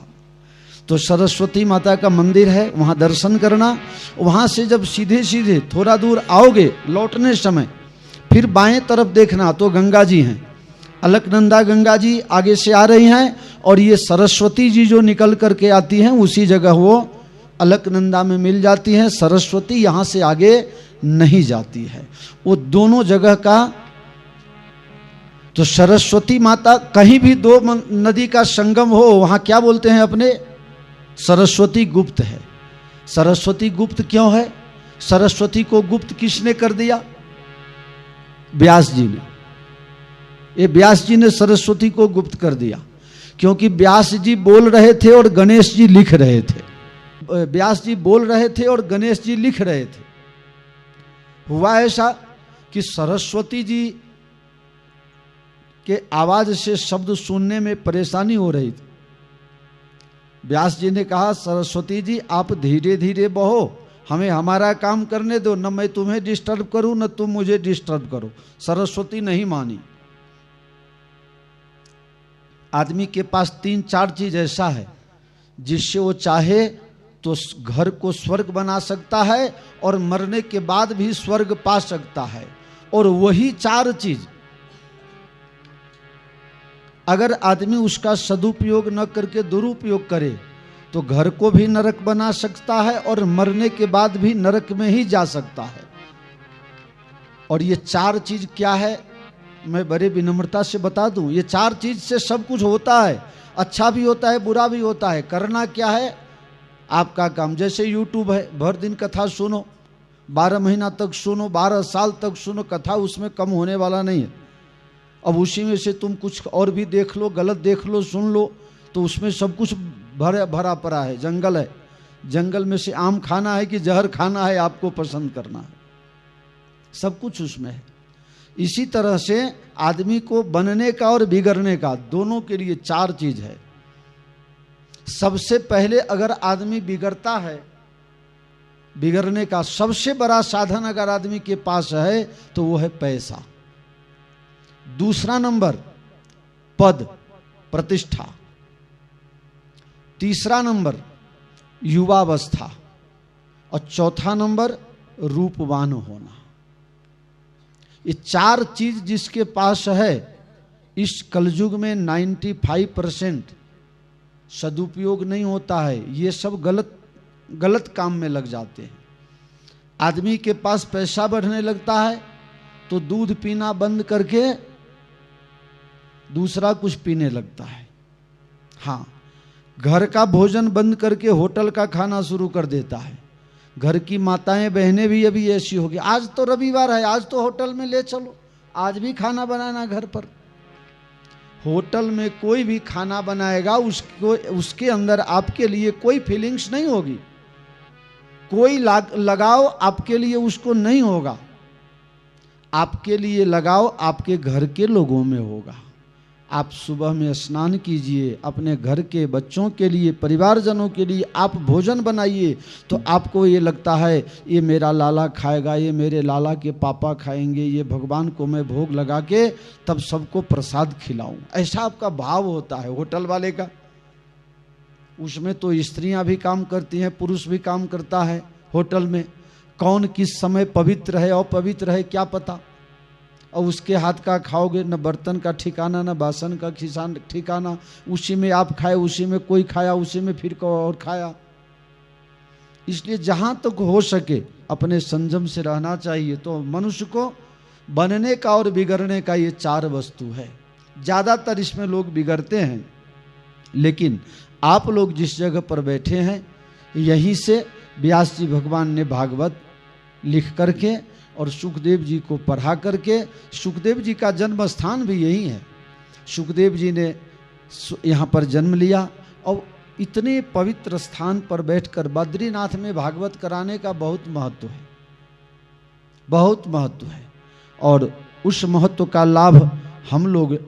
तो सरस्वती माता का मंदिर है, वहाँ दर्शन करना। वहाँ से जब सीधे सीधे थोड़ा दूर आओगे, लौटने समय फिर बाएं तरफ देखना तो गंगा जी हैं, अलकनंदा गंगा जी आगे से आ रही हैं, और ये सरस्वती जी जो निकल करके आती हैं उसी जगह वो अलकनंदा में मिल जाती हैं। सरस्वती यहाँ से आगे नहीं जाती है, वो दोनों जगह का। तो सरस्वती माता, कहीं भी दो नदी का संगम हो, वहाँ क्या बोलते हैं अपने, सरस्वती गुप्त है। सरस्वती गुप्त क्यों है? सरस्वती को गुप्त किसने कर दिया? व्यास जी ने। ये व्यास जी ने सरस्वती को गुप्त कर दिया, क्योंकि व्यास जी बोल रहे थे और गणेश जी लिख रहे थे। व्यास जी बोल रहे थे और गणेश जी लिख रहे थे। हुआ ऐसा कि सरस्वती जी के आवाज से शब्द सुनने में परेशानी हो रही थी। व्यास जी ने कहा, सरस्वती जी आप धीरे धीरे बहो, हमें हमारा काम करने दो, न मैं तुम्हें डिस्टर्ब करूं न तुम मुझे डिस्टर्ब करो। सरस्वती नहीं मानी। आदमी के पास 3-4 चीज ऐसा है जिससे वो चाहे तो घर को स्वर्ग बना सकता है और मरने के बाद भी स्वर्ग पा सकता है, और वही 4 चीज अगर आदमी उसका सदुपयोग न करके दुरुपयोग करे तो घर को भी नरक बना सकता है और मरने के बाद भी नरक में ही जा सकता है। और ये चार चीज क्या है, मैं बड़े विनम्रता से बता दूं, ये चार चीज से सब कुछ होता है, अच्छा भी होता है, बुरा भी होता है। करना क्या है, आपका काम। जैसे यूट्यूब है, भर दिन कथा सुनो, 12 महीना तक सुनो, 12 साल तक सुनो, कथा उसमें कम होने वाला नहीं है। अब उसी में से तुम कुछ और भी देख लो, गलत देख लो, सुन लो, तो उसमें सब कुछ भरा पड़ा है। जंगल है, जंगल में से आम खाना है कि जहर खाना है, आपको पसंद करना है, सब कुछ उसमें है। इसी तरह से आदमी को बनने का और बिगड़ने का दोनों के लिए चार चीज है। सबसे पहले अगर आदमी बिगड़ता है, बिगड़ने का सबसे बड़ा साधन अगर आदमी के पास है तो वो है पैसा। दूसरा नंबर पद प्रतिष्ठा। तीसरा नंबर युवावस्था। और चौथा नंबर रूपवान होना। ये चार चीज जिसके पास है, इस कलयुग में 95% सदुपयोग नहीं होता है। ये सब गलत काम में लग जाते हैं। आदमी के पास पैसा बढ़ने लगता है तो दूध पीना बंद करके दूसरा कुछ पीने लगता है। हाँ, घर का भोजन बंद करके होटल का खाना शुरू कर देता है। घर की माताएं बहनें भी अभी ऐसी होगी, आज तो रविवार है, आज तो होटल में ले चलो, आज भी खाना बनाना घर पर। होटल में कोई भी खाना बनाएगा उसके अंदर आपके लिए कोई फीलिंग्स नहीं होगी, कोई लगाव आपके लिए उसको नहीं होगा। आपके लिए लगाव आपके घर के लोगों में होगा। आप सुबह में स्नान कीजिए, अपने घर के बच्चों के लिए, परिवारजनों के लिए आप भोजन बनाइए, तो आपको ये लगता है ये मेरा लाला खाएगा, ये मेरे लाला के पापा खाएंगे, ये भगवान को मैं भोग लगा के तब सबको प्रसाद खिलाऊं, ऐसा आपका भाव होता है। होटल वाले का, उसमें तो स्त्रियां भी काम करती हैं, पुरुष भी काम करता है। होटल में कौन किस समय पवित्र है अपवित्र है क्या पता। और उसके हाथ का खाओगे, न बर्तन का ठिकाना, न बासन का ठिकाना। उसी में आप खाए, उसी में कोई खाया, उसी में फिर कोई और खाया। इसलिए जहाँ तक हो सके अपने संयम से रहना चाहिए। तो मनुष्य को बनने का और बिगड़ने का ये चार वस्तु है। ज़्यादातर इसमें लोग बिगड़ते हैं, लेकिन आप लोग जिस जगह पर बैठे हैं, यहीं से व्यास जी भगवान ने भागवत लिख करके और सुखदेव जी को पढ़ा करके, सुखदेव जी का जन्म स्थान भी यही है। सुखदेव जी ने यहाँ पर जन्म लिया और इतने पवित्र स्थान पर बैठकर बद्रीनाथ में भागवत कराने का बहुत महत्व है, बहुत महत्व है। और उस महत्व का लाभ हम लोग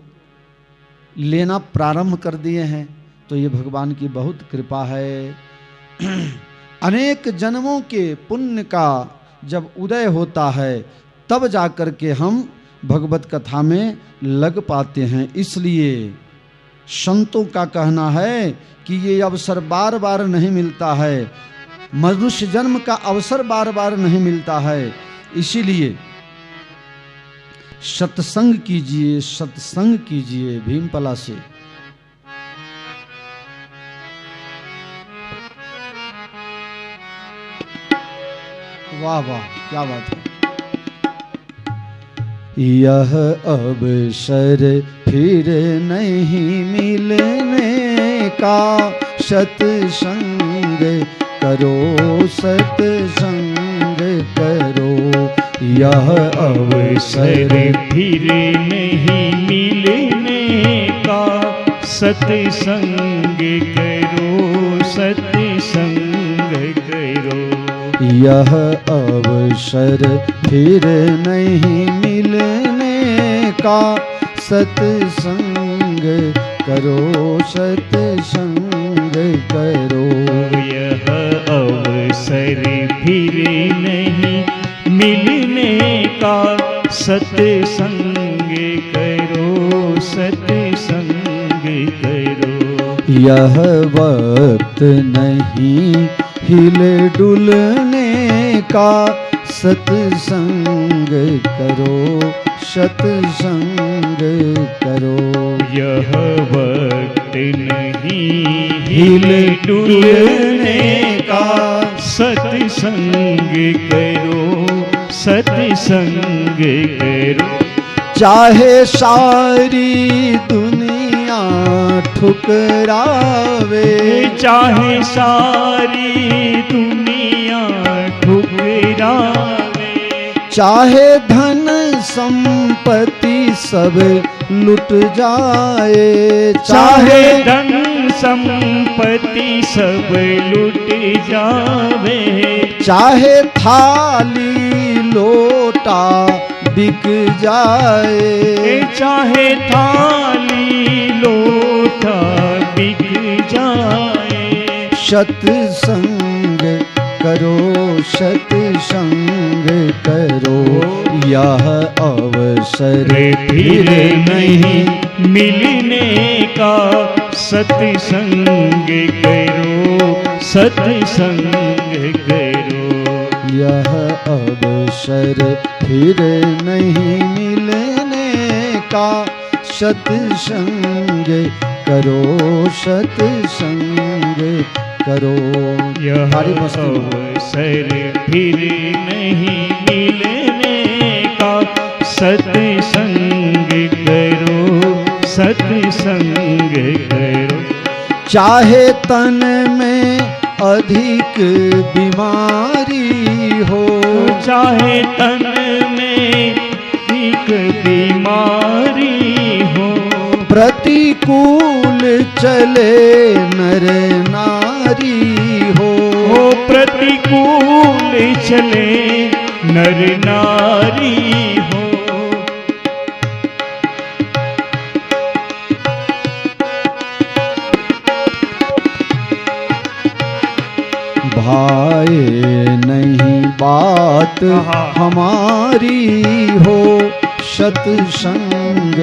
लेना प्रारंभ कर दिए हैं, तो ये भगवान की बहुत कृपा है। अनेक जन्मों के पुण्य का जब उदय होता है तब जाकर के हम भगवत कथा में लग पाते हैं। इसलिए संतों का कहना है कि ये अवसर बार बार नहीं मिलता है, मनुष्य जन्म का अवसर बार बार नहीं मिलता है। इसीलिए सत्संग कीजिए, सत्संग कीजिए। भीमपला से वाह वाह, क्या बात है। यह अवसर फिर नहीं मिलने का, सत्संग करो, सत्संग करो। यह अवसर फिर नहीं मिलने का, सत्संग करो, सत्संग करो। यह अवसर फिर नहीं मिलने का, सत्संग करो, सत्संग करो। यह अवसर फिर नहीं मिलने का, सत्संग करो, सत्संग करो। यह वक्त नहीं हिले डुलने का, सत्संग करो, सत्संग करो। यह वक्त नहीं हिल डुलने का, सत्संग करो, सत्संग करो। चाहे सारी दुनिया ठुकरावे, चाहे सारी दुनिया ठुकरावे, चाहे धन संपत्ति सब लुट जाए, चाहे धन संपत्ति सब लुट जावे, चाहे थाली लोटा बिक जाए, चाहे थाली लोटा बिक जाए। सत्संग करो, सत्संग करो, यह अवसर फिर नहीं मिलने का, सत्संग करो, सत्संग करो। यह अवसर फिर नहीं मिलने का, सत्संग करो, सत्संग करो। यह हरि बस्ती अवसर फिर नहीं मिलने का, सत्संग करो, सत्संग करो। चाहे तन में अधिक बीमारी हो, चाहे तन में अधिक बीमारी हो, प्रतिकूल चले नर नारी हो, प्रतिकूल चले नर नारी हो। भाए नहीं बात हमारी हो, सत्संग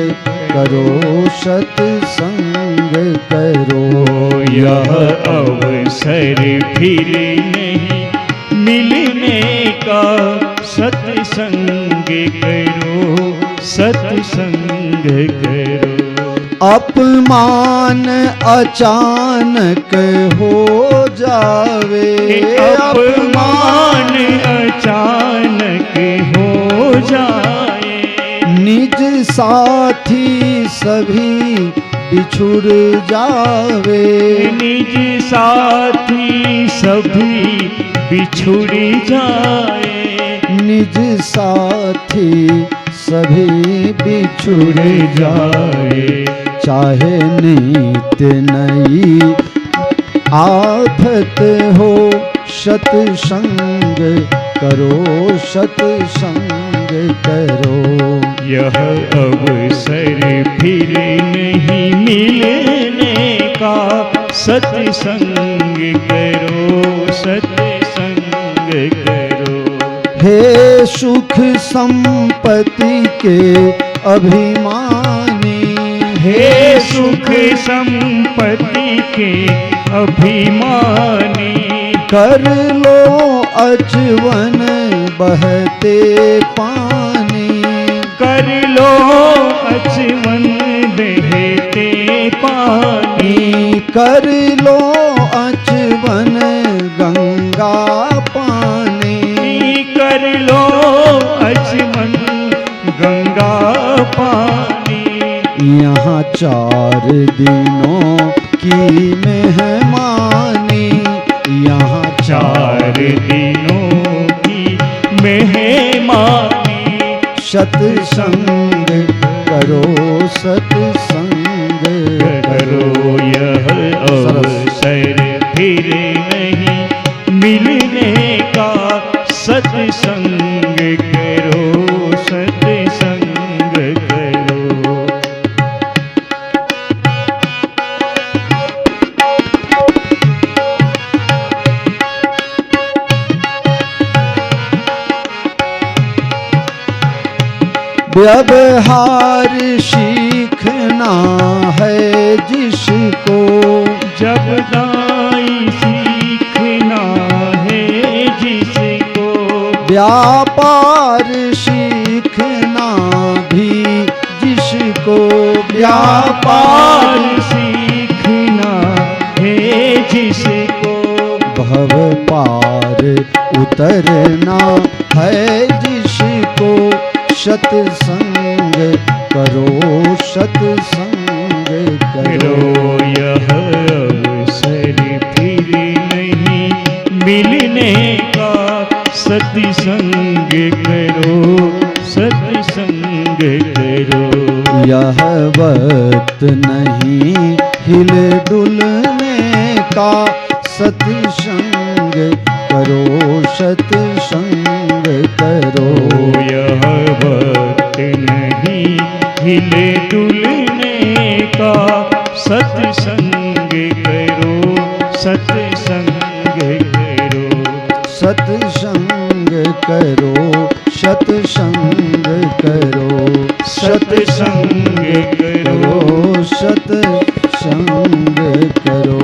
करो, सत्संग करो। यह अवसर फिर नहीं मिलने का, सत्संग करो, सत्संग करो। अपमान अचानक हो जावे, अपमान अचानक हो जाए, निज साथी सभी बिछुड़ जावे, निज साथी सभी बिछुड़ जाए, निज साथी सभी बिछुड़ जाए। चाहे नित्य नई आफत हो, सत्संग करो, सत्संग करो। यह अवसर फिर नहीं मिलने का, सत्संग करो, सत्संग करो। हे सुख संपत्ति के अभिमानी, हे सुख संपत्ति के अभिमानी, कर लो अचवन बहते पानी, कर लो अचवन बहते पानी, कर लो अचवन गंगा पानी, कर लो अचवन गंगा पानी। यहाँ 4 दिनों की मेहमानी, यहाँ 4 दिनों की मेहमानी, सत्संग करो, सत्संग करो। यह अवसर फिर नहीं मिलने का, सत्संग करो, सत्संग करो। व्यवहार सीखना है जिसको, जब दाई सीखना है जिसको, व्यापार सीखना भी जिसको, व्यापार सत्संग करो, सत्संग करो करो। यह अवसर फिर नहीं मिलने का, सत्संग करो, सत्संग करो। यह वक्त नहीं हिल डुलने का, सत्संग करो, सत्संग करो। यह वक्त नहीं हिले डुलने का, सत्संग करो, सत्संग करो। सत्संग करो, सत्संग करो, सत्संग करो, सत्संग करो।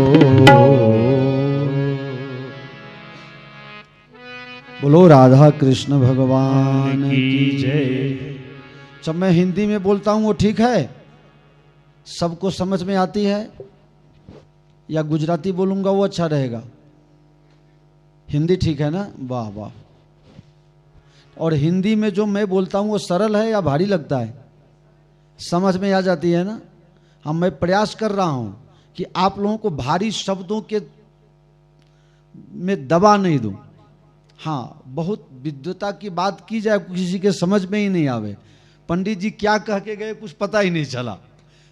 बोलो राधा कृष्ण भगवान की जय। जब मैं हिंदी में बोलता हूं वो ठीक है, सबको समझ में आती है, या गुजराती बोलूंगा वो अच्छा रहेगा? हिंदी ठीक है ना? वाह वाह। और हिंदी में जो मैं बोलता हूं वो सरल है या भारी लगता है? समझ में आ जाती है ना? हम मैं प्रयास कर रहा हूं कि आप लोगों को भारी शब्दों के में दबा नहीं दूं। हाँ, बहुत विद्वता की बात की जाए, किसी के समझ में ही नहीं आवे, पंडित जी क्या कह के गए कुछ पता ही नहीं चला,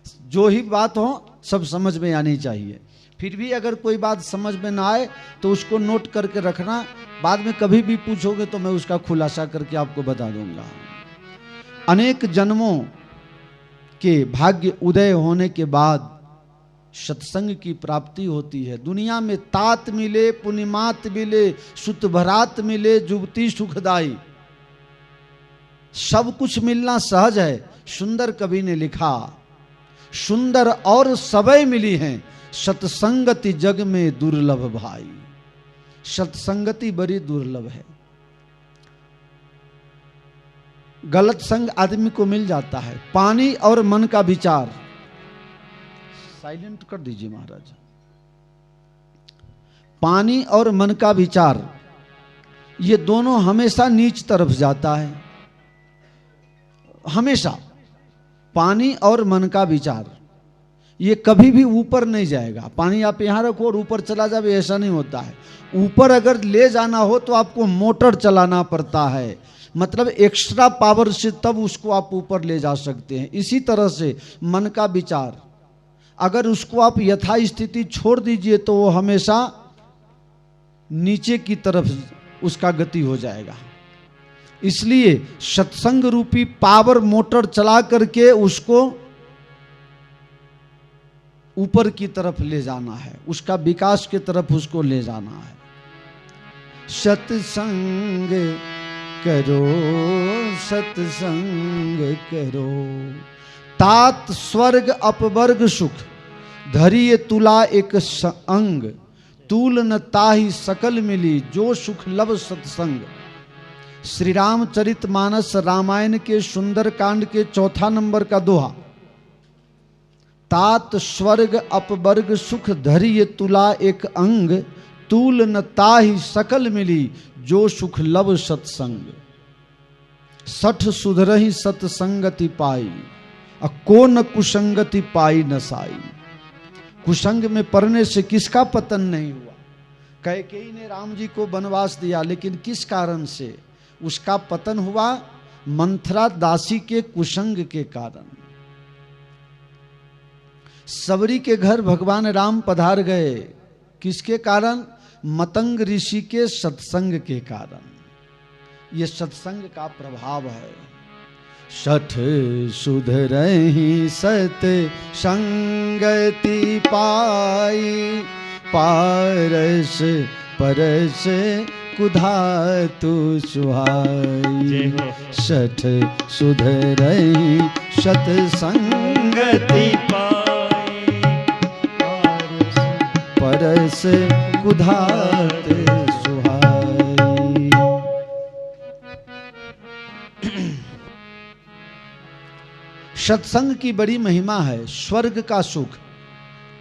जो ही बात हो सब समझ में आनी चाहिए। फिर भी अगर कोई बात समझ में ना आए तो उसको नोट करके रखना, बाद में कभी भी पूछोगे तो मैं उसका खुलासा करके आपको बता दूंगा। अनेक जन्मों के भाग्य उदय होने के बाद सत्संग की प्राप्ति होती है। दुनिया में तात मिले, पुनिमात मिले, सुत भरात मिले, जुबती सुखदाई, सब कुछ मिलना सहज है। सुंदर कवि ने लिखा, सुंदर और सबय मिली हैं, सत्संगति जग में दुर्लभ भाई। सत्संगति बड़ी दुर्लभ है। गलत संग आदमी को मिल जाता है। पानी और मन का विचार, साइलेंट कर दीजिए महाराज। पानी और मन का विचार ये दोनों हमेशा नीच तरफ जाता है। हमेशा पानी और मन का विचार ये कभी भी ऊपर नहीं जाएगा। पानी आप यहां रखो और ऊपर चला जाए, ऐसा नहीं होता है। ऊपर अगर ले जाना हो तो आपको मोटर चलाना पड़ता है, मतलब एक्स्ट्रा पावर से तब उसको आप ऊपर ले जा सकते हैं। इसी तरह से मन का विचार अगर उसको आप यथास्थिति छोड़ दीजिए तो वो हमेशा नीचे की तरफ उसका गति हो जाएगा। इसलिए सत्संग रूपी पावर मोटर चला करके उसको ऊपर की तरफ ले जाना है, उसका विकास की तरफ उसको ले जाना है। सत्संग करो, सत्संग करो, तात स्वर्ग अपवर्ग सुख, धरिय तुला एक अंग, तूल न ताहि सकल मिली, जो सुख लब सत्संग। श्री रामचरित मानस रामायण के सुंदर कांड के 4 नंबर का दोहा, तात स्वर्ग अपवर्ग सुख, धरिय तुला एक अंग, तूल न ताहि सकल मिली, जो सुख लब सत्संग। सठ सुधरहि सत्संगति पाई, को न कुसंगति पाई नसाई। कुसंग में पड़ने से किसका पतन नहीं हुआ? कैकेयी ने राम जी को वनवास दिया, लेकिन किस कारण से उसका पतन हुआ? मंथरा दासी के कुसंग के कारण। सबरी के घर भगवान राम पधार गए, किसके कारण? मतंग ऋषि के सत्संग के कारण। ये सत्संग का प्रभाव है। सठ सुधरहि सत संगति पाई, पारस परस कुधातु सुहाई। सठ सुधरहि सत संगति पाई, परस कुधात सुहाई। सत्संग की बड़ी महिमा है। स्वर्ग का सुख,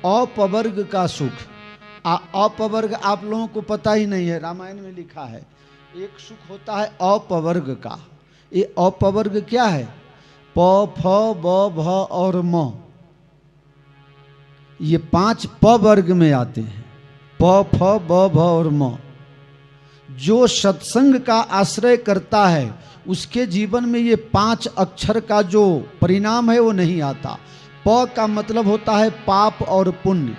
अपवर्ग का सुख। अपवर्ग आप लोगों को पता ही नहीं है, रामायण में लिखा है। एक सुख होता है अपवर्ग का, ये अपवर्ग क्या है? प, फ, ब, भ और म, ये 5 प वर्ग में आते हैं। प, फ, ब, भ और म। जो सत्संग का आश्रय करता है उसके जीवन में ये 5 अक्षर का जो परिणाम है वो नहीं आता। प का मतलब होता है पाप और पुण्य।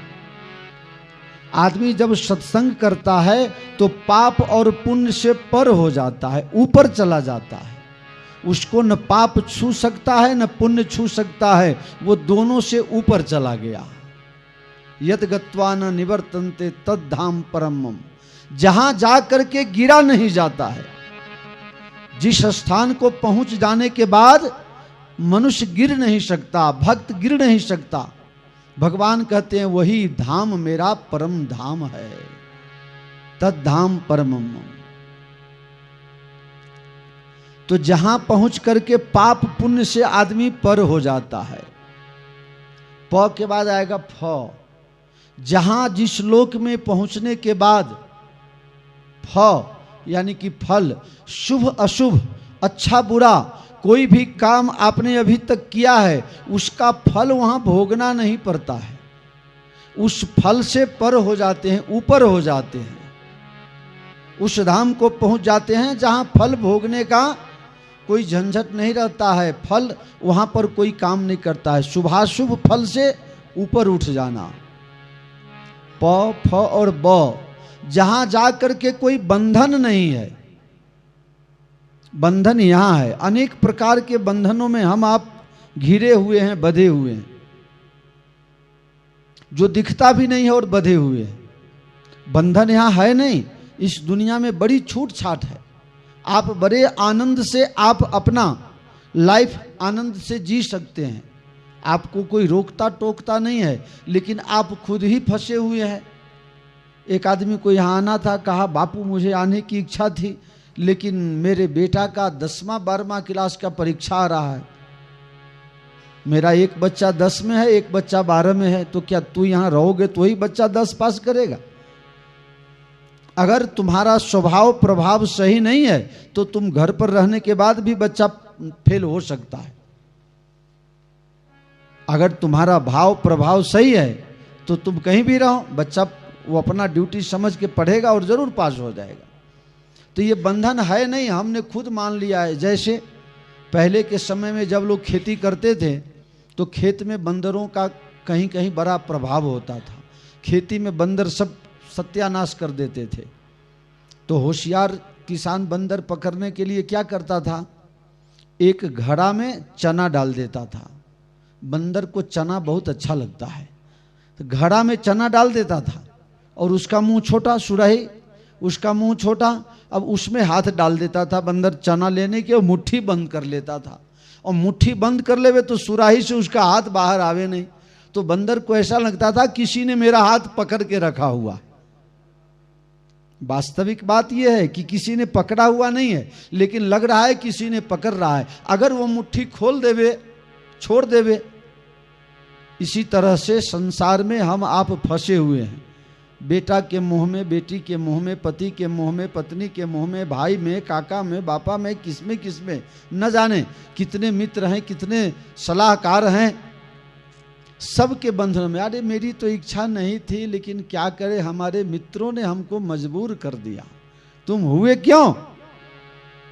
आदमी जब सत्संग करता है तो पाप और पुण्य से पर हो जाता है, ऊपर चला जाता है। उसको न पाप छू सकता है न पुण्य छू सकता है, वो दोनों से ऊपर चला गया। यद गत्वा न निवर्तन्ते तद धाम परमम, जहां जा करके गिरा नहीं जाता है। जिस स्थान को पहुंच जाने के बाद मनुष्य गिर नहीं सकता, भक्त गिर नहीं सकता, भगवान कहते हैं वही धाम मेरा परम धाम है, तद धाम परमम। तो जहां पहुंच करके पाप पुण्य से आदमी पर हो जाता है। प के बाद आएगा फ, जहां जिस लोक में पहुंचने के बाद फ यानी कि फल, शुभ अशुभ, अच्छा बुरा, कोई भी काम आपने अभी तक किया है उसका फल वहां भोगना नहीं पड़ता है। उस फल से पर हो जाते हैं, ऊपर हो जाते हैं, उस धाम को पहुंच जाते हैं जहां फल भोगने का कोई झंझट नहीं रहता है। फल वहां पर कोई काम नहीं करता है। शुभाशुभ फल से ऊपर उठ जाना। प, फ और ब, जहां जाकर के कोई बंधन नहीं है। बंधन यहां है, अनेक प्रकार के बंधनों में हम आप घिरे हुए हैं, बंधे हुए हैं, जो दिखता भी नहीं है और बंधे हुए हैं। बंधन यहां है नहीं। इस दुनिया में बड़ी छूट छाट है। आप बड़े आनंद से आप अपना लाइफ आनंद से जी सकते हैं, आपको कोई रोकता टोकता नहीं है, लेकिन आप खुद ही फंसे हुए हैं। एक आदमी को यहाँ आना था, कहा बापू मुझे आने की इच्छा थी, लेकिन मेरे बेटा का 10वां 12वां क्लास का परीक्षा आ रहा है। मेरा एक बच्चा 10 में है, एक बच्चा 12 में है, तो क्या तू यहाँ रहोगे तो ही बच्चा 10 पास करेगा? अगर तुम्हारा स्वभाव प्रभाव सही नहीं है तो तुम घर पर रहने के बाद भी बच्चा फेल हो सकता है। अगर तुम्हारा भाव प्रभाव सही है तो तुम कहीं भी रहो, बच्चा वो अपना ड्यूटी समझ के पढ़ेगा और जरूर पास हो जाएगा। तो ये बंधन है नहीं, हमने खुद मान लिया है। जैसे पहले के समय में जब लोग खेती करते थे तो खेत में बंदरों का कहीं कहीं बड़ा प्रभाव होता था। खेती में बंदर सब सत्यानाश कर देते थे। तो होशियार किसान बंदर पकड़ने के लिए क्या करता था? एक घड़ा में चना डाल देता था। बंदर को चना बहुत अच्छा लगता है, तो घड़ा में चना डाल देता था और उसका मुंह छोटा, सुराही, उसका मुंह छोटा, अब उसमें हाथ डाल देता था बंदर चना लेने के, और मुट्ठी बंद कर लेता था। और मुट्ठी बंद कर लेवे तो सुराही से उसका हाथ बाहर आवे नहीं। तो बंदर को ऐसा लगता था किसी ने मेरा हाथ पकड़ के रखा हुआ। वास्तविक बात यह है कि किसी ने पकड़ा हुआ नहीं है, लेकिन लग रहा है किसी ने पकड़ रहा है। अगर वो मुट्ठी खोल देवे, छोड़ देवे। इसी तरह से संसार में हम आप फंसे हुए हैं। बेटा के मुंह में, बेटी के मुंह में, पति के मुंह में, पत्नी के मुंह में, भाई में, काका में, बापा में, किसमें न जाने कितने मित्र हैं, कितने सलाहकार हैं, सबके बंधन में। अरे मेरी तो इच्छा नहीं थी, लेकिन क्या करे, हमारे मित्रों ने हमको मजबूर कर दिया। तुम हुए क्यों?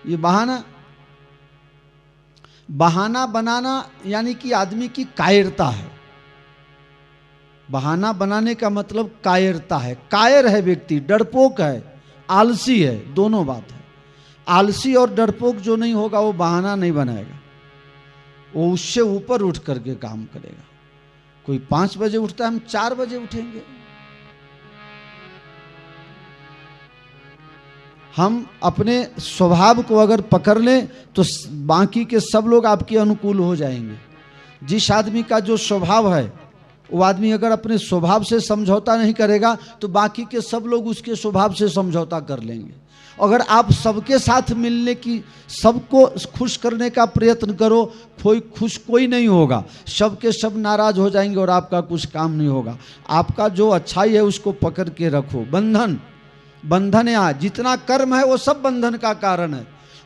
ये बहाना बनाना यानी कि आदमी की कायरता है। बहाना बनाने का मतलब कायरता है। कायर है व्यक्ति, डरपोक है, आलसी है, दोनों बात है। आलसी और डरपोक जो नहीं होगा वो बहाना नहीं बनाएगा, वो उससे ऊपर उठ करके काम करेगा। कोई 5 बजे उठता है, हम 4 बजे उठेंगे। हम अपने स्वभाव को अगर पकड़ लें तो बाकी के सब लोग आपके अनुकूल हो जाएंगे। जिस आदमी का जो स्वभाव है, वो आदमी अगर अपने स्वभाव से समझौता नहीं करेगा तो बाकी के सब लोग उसके स्वभाव से समझौता कर लेंगे। अगर आप सबके साथ मिलने की, सबको खुश करने का प्रयत्न करो, कोई नहीं होगा, सबके सब नाराज हो जाएंगे और आपका कुछ काम नहीं होगा। आपका जो अच्छाई है उसको पकड़ के रखो। बंधन यहाँ जितना कर्म है वो सब बंधन का कारण है।